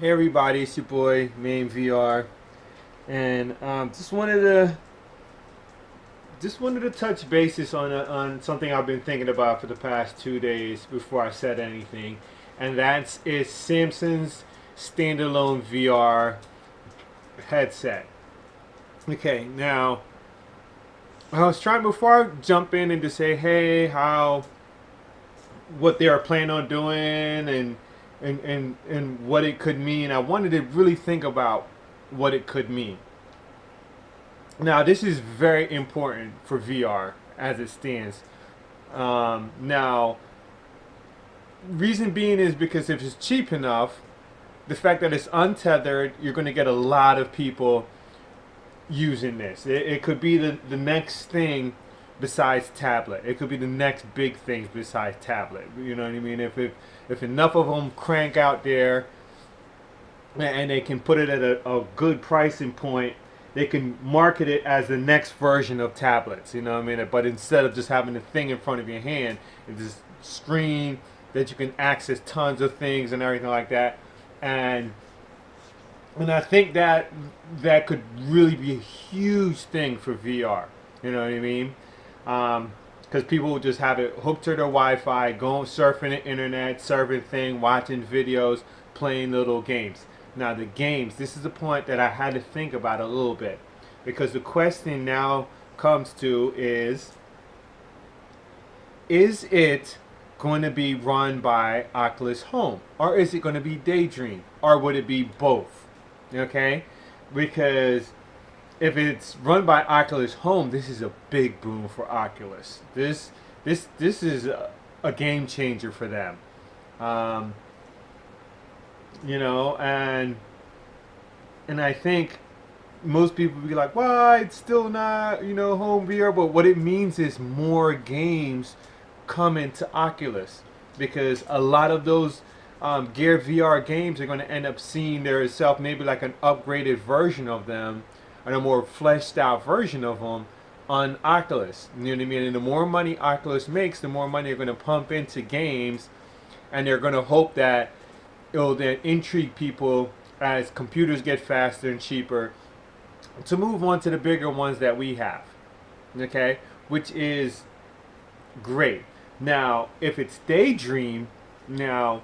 Hey everybody, it's your boy Main VR, and just wanted to touch bases on something I've been thinking about for the past 2 days before I said anything, and that's is Samsung's standalone VR headset. Okay, now I was trying before I jump in and to say, hey, how what they are planning on doing and what it could mean. I wanted to really think about what it could mean. Now, this is very important for VR as it stands. Now, reason being is because if it's cheap enough, the fact that it's untethered, you're going to get a lot of people using this. It could be the next thing besides tablet. It could be the next big thing besides tablet. You know what I mean? If enough of them crank out there and they can put it at a good pricing point, they can market it as the next version of tablets. You know what I mean? But instead of just having the thing in front of your hand, it's this screen that you can access tons of things and everything like that. And and I think that could really be a huge thing for VR. You know what I mean? Because people will just have it hooked to their Wi-Fi, going surfing the internet, surfing thing, watching videos, playing little games. Now the games, this is the point that I had to think about a little bit, because the question now comes to is it going to be run by Oculus Home, or is it going to be Daydream, or would it be both? Okay, because if it's run by Oculus Home, this is a big boom for Oculus. This is a game changer for them. Um, and I think most people would be like, "Well, it's still not home VR," but what it means is more games come into Oculus, because a lot of those Gear VR games are going to end up seeing their self maybe like an upgraded version of them and a more fleshed out version of them on Oculus. You know what I mean? And the more money Oculus makes, the more money they're going to pump into games, and they're going to hope that it'll then intrigue people as computers get faster and cheaper to move on to the bigger ones that we have. Okay? Which is great. Now, if it's Daydream, now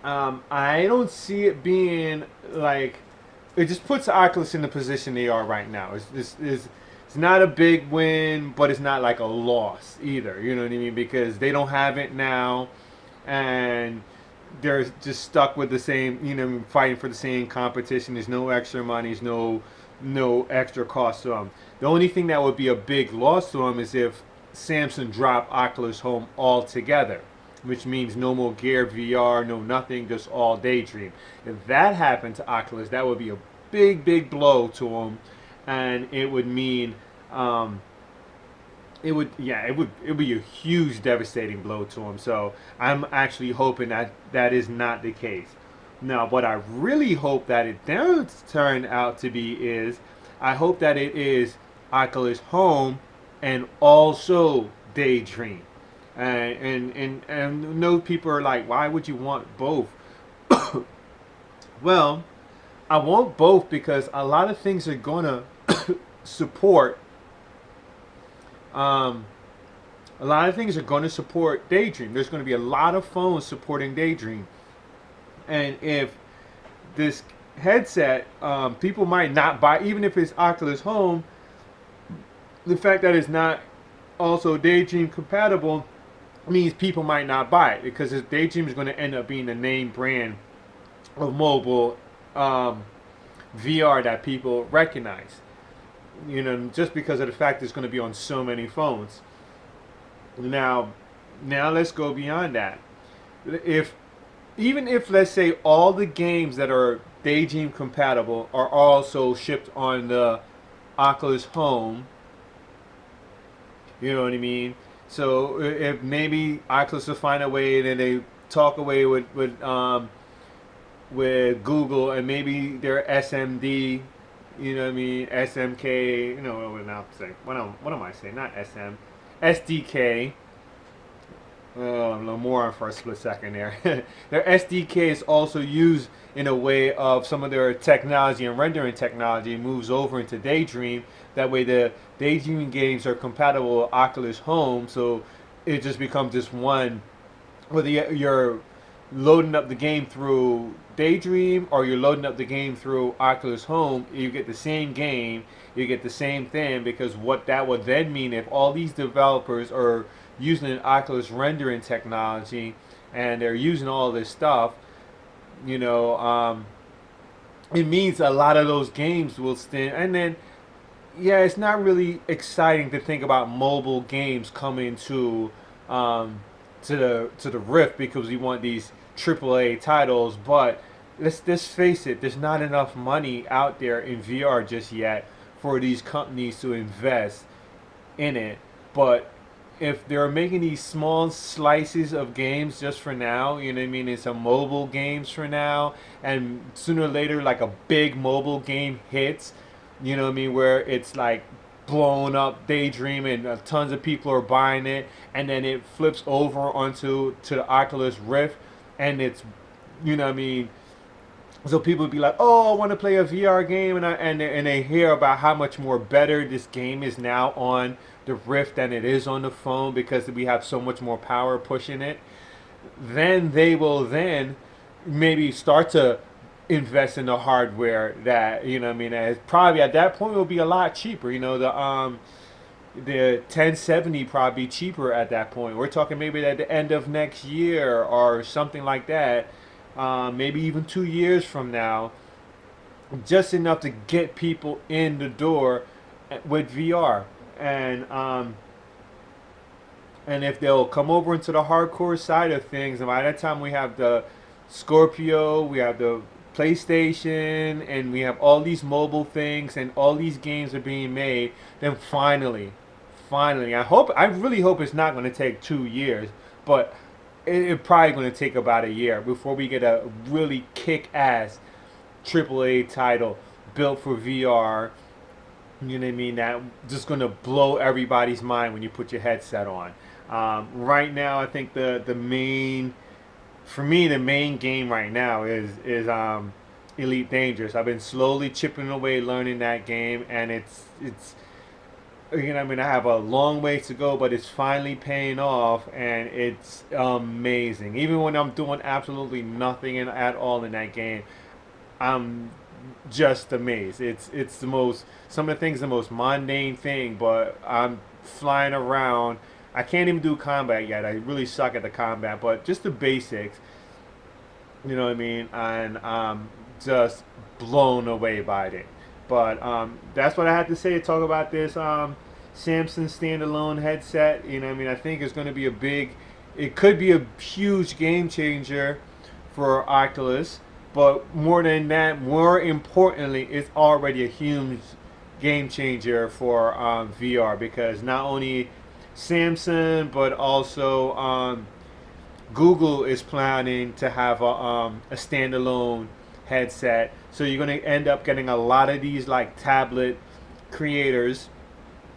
I don't see it being like, it just puts Oculus in the position they are right now. It's not a big win, but it's not like a loss either. You know what I mean? Because they don't have it now, and they're just stuck with the same, fighting for the same competition. There's no extra money, there's no extra cost to them. The only thing that would be a big loss to them is if Samsung dropped Oculus Home altogether, which means no more Gear VR, no nothing, just all Daydream. If that happened to Oculus, that would be a big, big blow to them, and it would mean it would be a huge, devastating blow to him. So I'm actually hoping that that is not the case. Now, what I really hope that it does turn out to be is, I hope that it is Oculus Home and also Daydream. And no, people are like, why would you want both? Well, I want both because a lot of things are gonna support um, a lot of things are going to support Daydream. There's going to be a lot of phones supporting Daydream, and if this headset, people might not buy, even if it's Oculus Home. The fact that it's not also Daydream compatible means people might not buy it, because Daydream is going to end up being the name brand of mobile VR that people recognize. Just because of the fact it's going to be on so many phones. Now, now let's go beyond that. If Even if, let's say, all the games that are Daydream compatible are also shipped on the Oculus Home, you know what I mean? So if maybe Oculus will find a way, then they talk away with Google, and maybe their SMD, you know what I mean, SMK, what am I saying? What am I saying? Not SM, SDK. Oh, I'm a little moron for a split second there. Their SDK is also used in a way of some of their technology and rendering technology moves over into Daydream. That way the Daydream games are compatible with Oculus Home, so it just becomes this one, whether you're loading up the game through Daydream or you're loading up the game through Oculus Home, you get the same game, you get the same thing, because what that would then mean, if all these developers are using an Oculus rendering technology and they're using all this stuff, you know, it means a lot of those games will stand. And then, yeah, it's not really exciting to think about mobile games coming um, to the Rift, because we want these AAA titles. But let's face it, there's not enough money out there in VR just yet for these companies to invest in it. But if they're making these small slices of games just for now, you know what I mean? It's a mobile games for now, and sooner or later, like a big mobile game hits, you know what I mean, where it's like blown up Daydream and tons of people are buying it, and then it flips over onto the Oculus Rift, and it's, you know what I mean, so people would be like, "Oh, I want to play a VR game," and they hear about how much more better this game is now on the Rift than it is on the phone, because we have so much more power pushing it. Then they will then maybe start to invest in the hardware that, you know what I mean, as probably at that point it will be a lot cheaper. You know, the 1070 probably cheaper at that point. We're talking maybe at the end of next year or something like that. Maybe even 2 years from now, just enough to get people in the door with VR. And if they'll come over into the hardcore side of things, and by that time we have the Scorpio, we have the PlayStation, and we have all these mobile things, and all these games are being made, then finally, I really hope it's not going to take 2 years, but it's probably going to take about a year before we get a really kick-ass AAA title built for VR. You know what I mean? That just going to blow everybody's mind when you put your headset on. Right now, I think the main, for me, the main game right now is Elite Dangerous. I've been slowly chipping away learning that game, and it's you know, I mean, I have a long ways to go, but it's finally paying off, and it's amazing. Even when I'm doing absolutely nothing at all in that game, I'm just amazed. It's the most, some of the things, the most mundane thing, but I'm flying around. I can't even do combat yet. I really suck at the combat, but just the basics, you know what I mean? And I'm just blown away by it. But that's what I had to say to talk about this Samsung standalone headset. You know what I mean? I think it's going to be a big, it could be a huge game changer for Oculus. But more than that, more importantly, it's already a huge game changer for VR, because not only Samsung, but also Google is planning to have a standalone headset. So you're going to end up getting a lot of these like tablet creators.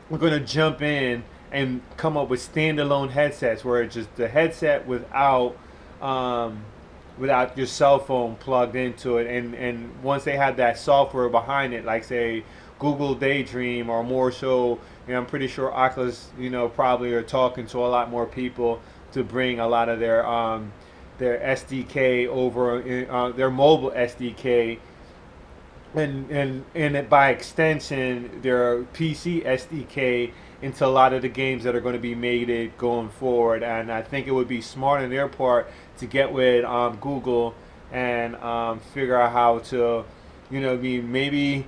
We're going to jump in and come up with standalone headsets where it's just the headset without your cell phone plugged into it, and once they have that software behind it, like say Google Daydream, or more so, you know, I'm pretty sure Oculus, you know, probably are talking to a lot more people to bring a lot of their SDK over, their mobile SDK, and by extension their PC SDK into a lot of the games that are going to be made going forward. And I think it would be smart on their part to get with Google and figure out how to, you know, maybe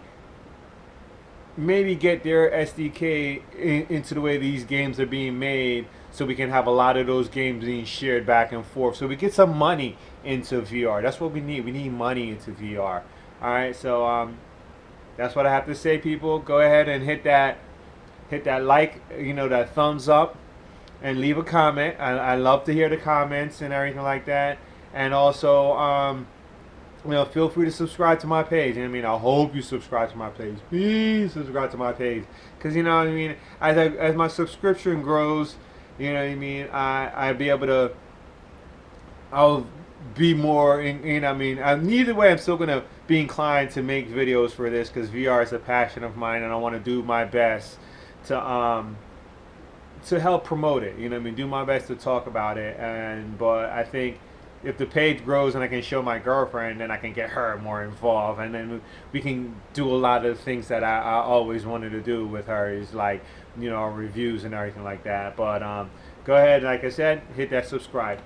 get their SDK into the way these games are being made, so we can have a lot of those games being shared back and forth, so we get some money into VR. That's what we need. We need money into VR. All right, so that's what I have to say, people. Go ahead and hit that like, you know, that thumbs up, and leave a comment. I love to hear the comments and everything like that. And also, you know, feel free to subscribe to my page. I mean, I hope you subscribe to my page. Please subscribe to my page, because, you know what I mean, as my subscription grows, you know what I mean, I'll be more in I mean, either way, I'm still gonna be inclined to make videos for this because VR is a passion of mine, and I want to do my best to help promote it. You know what I mean? Do my best to talk about it, and but I think if the page grows and I can show my girlfriend, then I can get her more involved, and then we can do a lot of things that I always wanted to do with her, is like, you know, reviews and everything like that. But go ahead, like I said, hit that subscribe.